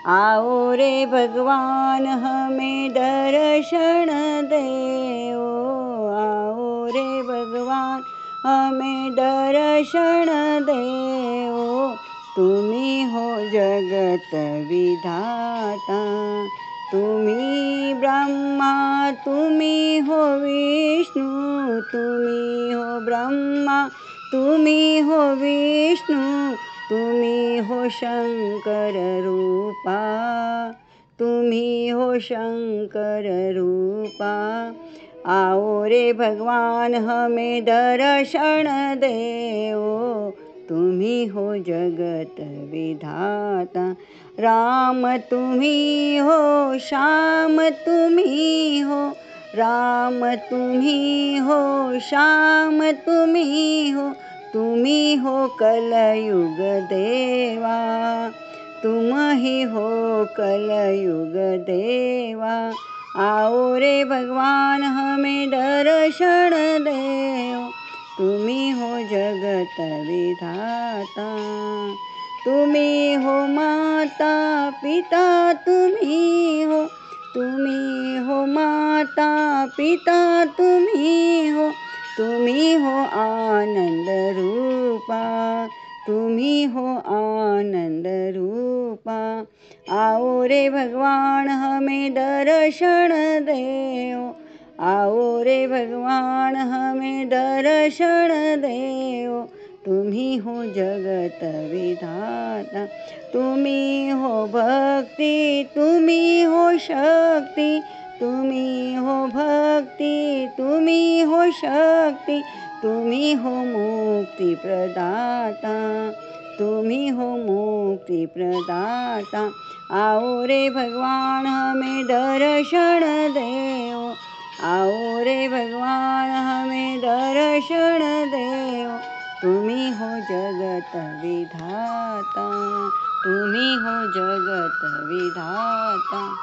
आओ रे भगवान हमें दर्शन दे आओ रे भगवान हमें दर्शन दे तुम्ही हो जगत विधाता तुम्ही ब्रह्मा तुम्ही हो विष्णू तुम्ही हो ब्रह्मा तुम्ही हो विष्णू तुम्ही हो शंकर रूपा तुम्ही हो शंकर रूपा आओ रे भगवान हमें दर्शन दे तुम्ही हो जगत विधाता राम तुम्ही हो श्याम तुम्ही हो राम तुम्ही हो श्याम तुम्ही हो कलयुग देवा तुम ही हो कलयुग देवा आओ रे भगवान हमें दर्शन दे तुम्ही हो जगत विधाता तुम्ही हो माता पिता तुम्ही हो माता पिता तुम्ही हो आनंद रूपा तुम्ही हो आनंद रूपा आओ रे भगवान हमें दर्शन दे आओ रे भगवान हमें दर्शन दे तुम्ही हो जगत विधाता तुम्ही हो भक्ती तुम्ही हो शक्ती तुम्ही हो भक्ती तुम्ही हो शक्ती तुम्ही हो मुक्ती प्रदाता तुम्ही हो मुक्ति प्रदाता आओ रे भगवान हमें दर्शन दे आओ रे भगवान हमें दर्शन दे तुम्ही हो जगत विधाता तुम्ही हो जगत विधाता।